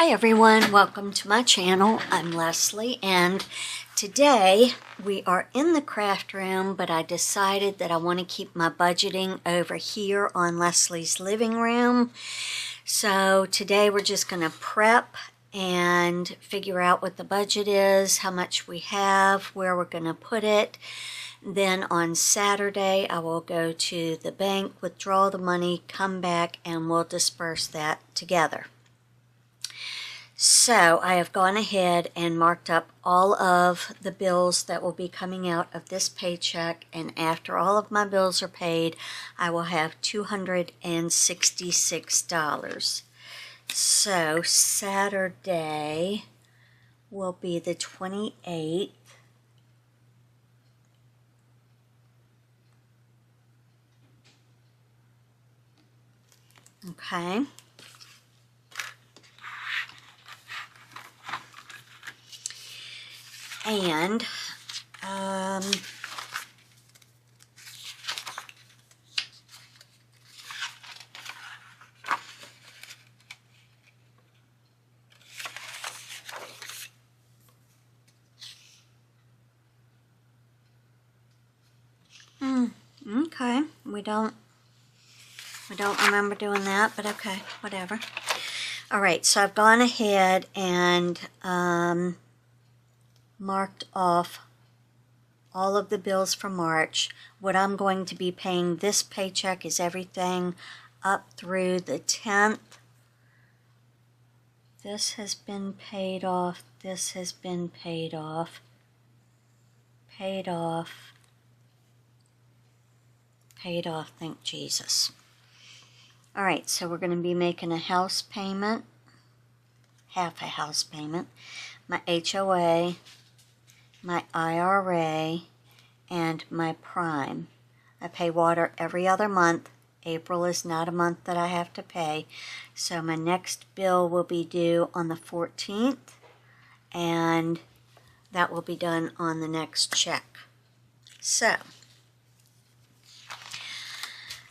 Hi everyone, welcome to my channel. I'm Leslie, and today we are in the craft room, but I decided that I want to keep my budgeting over here on Leslie's living room. So today we're just going to prep and figure out what the budget is, how much we have, where we're going to put it. Then on Saturday I will go to the bank, withdraw the money, come back, and we'll disperse that together. So I have gone ahead and marked up all of the bills that will be coming out of this paycheck, and after all of my bills are paid, I will have $266. So Saturday will be the 28th. Okay. And okay, we don't remember doing that, but okay, whatever. All right, so I've gone ahead and marked off all of the bills for March. What I'm going to be paying this paycheck is everything up through the 10th. This has been paid off. This has been paid off. Paid off. Paid off, thank Jesus. All right, so we're going to be making a house payment, half a house payment, my HOA, my IRA, and my Prime. I pay water every other month. April is not a month that I have to pay. So my next bill will be due on the 14th, and that will be done on the next check. So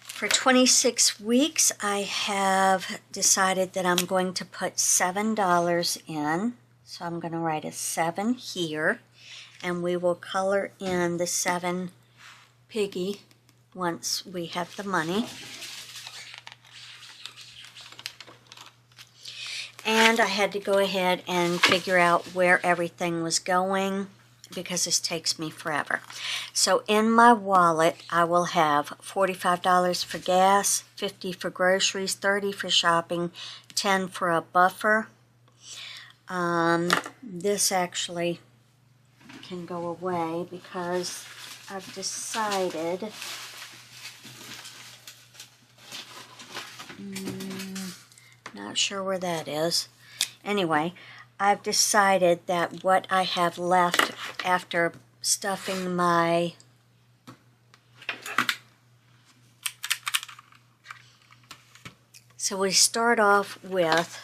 for 26 weeks, I have decided that I'm going to put $7 in. So I'm going to write a 7 here, and we will color in the 7 piggy once we have the money. And I had to go ahead and figure out where everything was going, because this takes me forever. So in my wallet, I will have $45 for gas, $50 for groceries, $30 for shopping, $10 for a buffer. This actually can go away because I've decided not sure where that is. Anyway, I've decided that what I have left after stuffing my so we start off with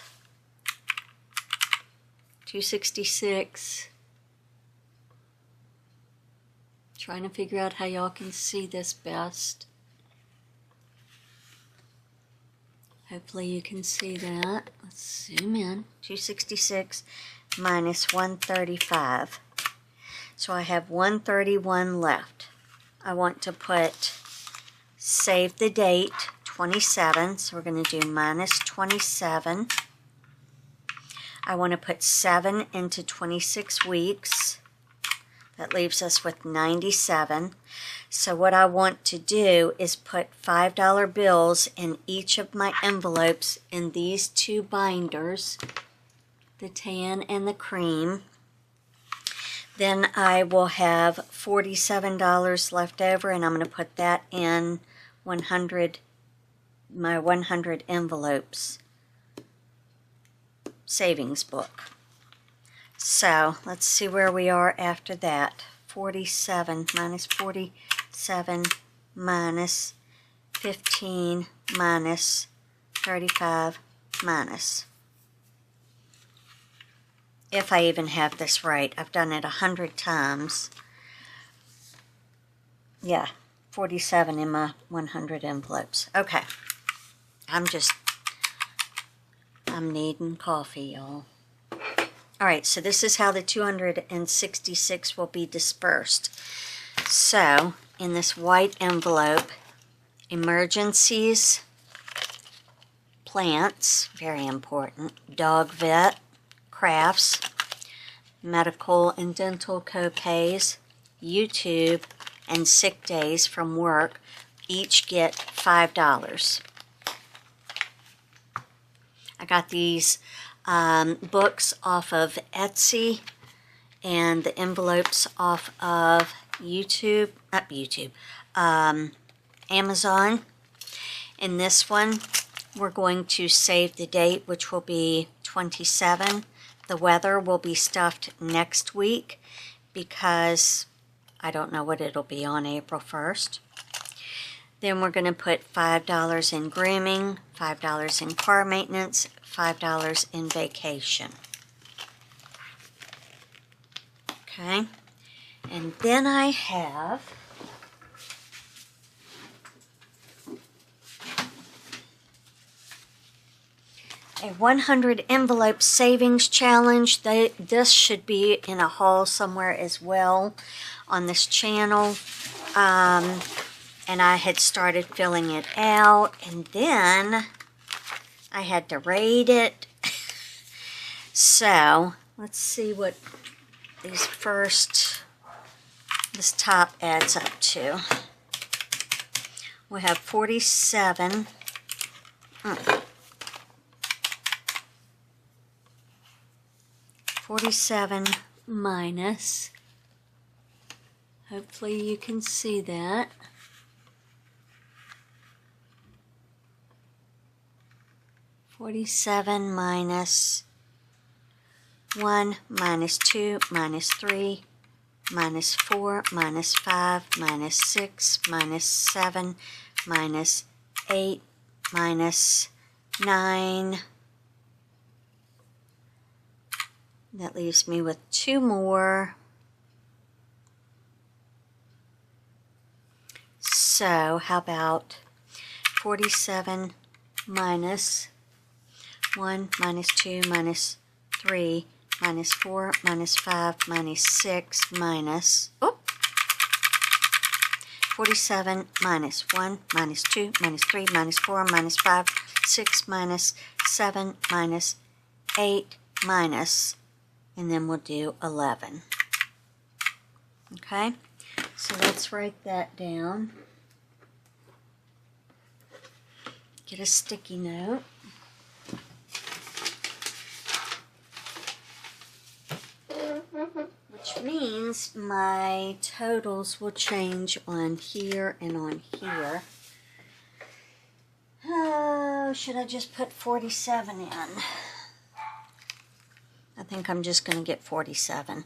$266. Trying to figure out how y'all can see this best. Hopefully you can see that. Let's zoom in. 266 minus 135. So I have 131 left. I want to put, save the date, 27. So we're going to do minus 27. I want to put 7 into 26 weeks. That leaves us with 97. So what I want to do is put $5 bills in each of my envelopes in these two binders, the tan and the cream. Then I will have $47 left over, and I'm going to put that in my 100 envelopes savings book. So let's see where we are after that. 47 minus 47 minus 15 minus 35 minus. If I even have this right, I've done it 100 times. Yeah, 47 in my 100 envelopes. Okay, I'm I'm needing coffee, y'all. Alright, so this is how the 266 will be dispersed. So, in this white envelope, emergencies, plants, very important, dog vet, crafts, medical and dental co-pays, YouTube, and sick days from work each get $5. I got these books off of Etsy and the envelopes off of Amazon. In this one, we're going to save the date, which will be 27. The weather will be stuffed next week because I don't know what it'll be on April 1st. Then we're going to put $5 in grooming, $5 in car maintenance, $5 in vacation. Okay, and then I have a 100 envelope savings challenge. This should be in a haul somewhere as well on this channel. And I had started filling it out, and then I had to rate it. So let's see what this top adds up to. We have 47. 47 minus, hopefully you can see that, 47 minus 1 minus 2 minus 3 minus 4 minus 5 minus 6 minus 7 minus 8 minus 9. That leaves me with 2 more. So how about 47 minus 1 minus 2 minus 3 minus 4 minus 5 minus 6 minus 47 minus 1 minus 2 minus 3 minus 4 minus 5 6 minus 7 minus 8 minus, and then we'll do 11. Okay, so let's write that down. Get a sticky note. Which means my totals will change on here and on here. Oh, should I just put 47 in? I think I'm just going to get 47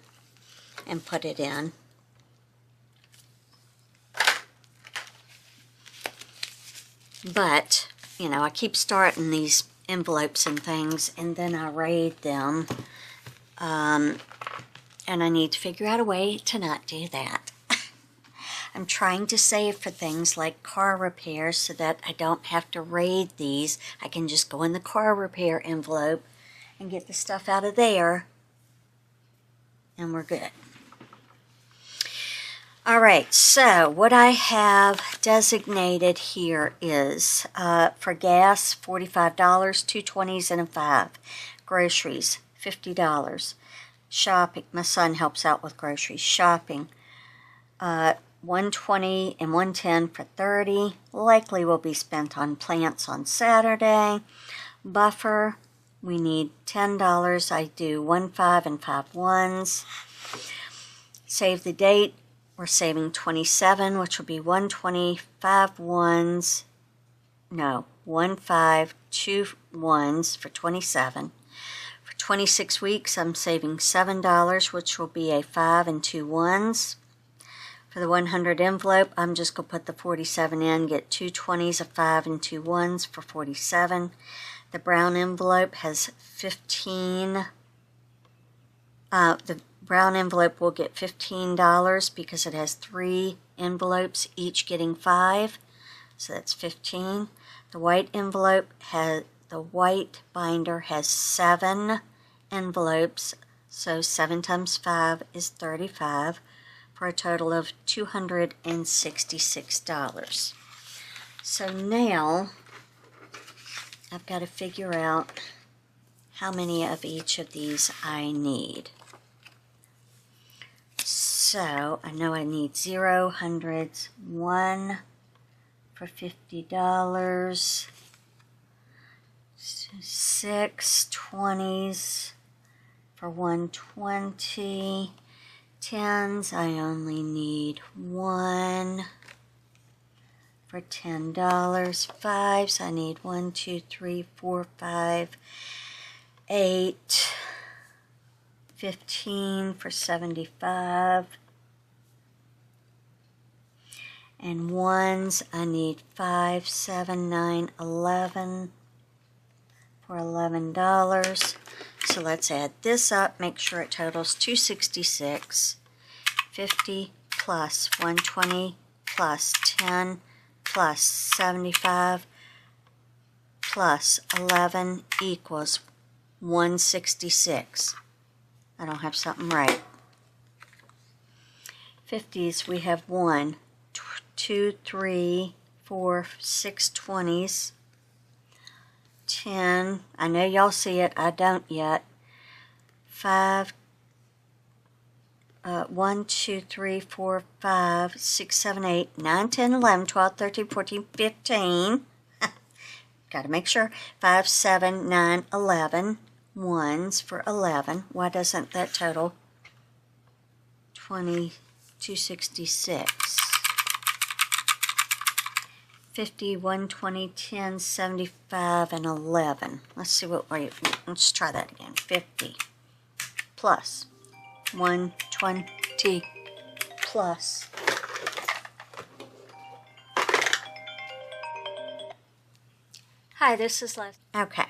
and put it in. But, you know, I keep starting these envelopes and things, and then I raid them. And I need to figure out a way to not do that. I'm trying to save for things like car repairs so that I don't have to raid these. I can just go in the car repair envelope and get the stuff out of there, and we're good. Alright, so what I have designated here is for gas, $45, 2 20s and a 5. Groceries, $50. Shopping, my son helps out with groceries. Shopping, 120 and 110 for 30. Likely will be spent on plants on Saturday. Buffer, we need $10. I do 1 5 and 5 1s. Save the date, we're saving 27, which will be 125 1s. No, 1 5 2 1s for 27. 26 weeks, I'm saving $7, which will be a 5 and 2 1s. For the 100 envelope, I'm just going to put the 47 in, get 2 20s, a 5 and 2 1s for 47. The brown envelope has 15. The brown envelope will get $15 because it has 3 envelopes, each getting 5. So that's 15. The white envelope has the white binder has 7 envelopes, so 7 times 5 is 35, for a total of $266. So now I've got to figure out how many of each of these I need. So I know I need 0, hundreds, 1 for $50, 6 20s for $120, 10s I only need 1 for $10, 5s I need 1 2 3 4 5 8, 15 for $75, and 1s I need 5, 7, 9, 11 for $11. So let's add this up, make sure it totals $266. 50 plus 120 plus 10 plus 75 plus 11 equals 166. I don't have something right. 50s, we have 1, 2, 3, 4, 6 20s. 10, I know y'all see it, I don't yet. 5, 1, 2, 3, 4, 5, 6, 7, 8, 9, 10, 11, 12, 13, 14, 15. Got to make sure. 5, 7, 9, 11. 1s for 11. Why doesn't that total 266? 50, 120, 10, 75, and 11. Let's see what we, let's try that again. 50 plus 120 plus Hi, this is Leslie. Okay.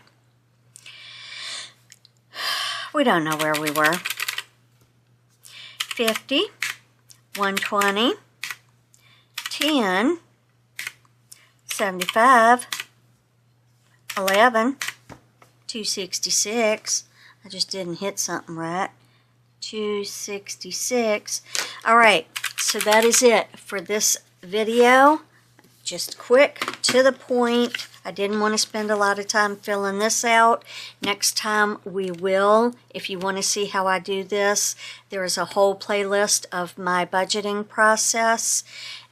We don't know where we were. 50, 120, 10, 75, 11, 266. I just didn't hit something right. 266. All right, so that is it for this video. Just quick, to the point. I didn't want to spend a lot of time filling this out. Next time we will. If you want to see how I do this, there is a whole playlist of my budgeting process,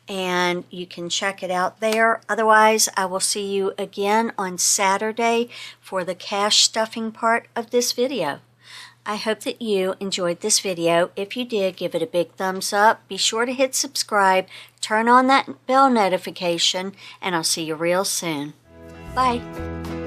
and you can check it out there. Otherwise, I will see you again on Saturday for the cash stuffing part of this video. I hope that you enjoyed this video. If you did, give it a big thumbs up. Be sure to hit subscribe, turn on that bell notification, and I'll see you real soon. Bye.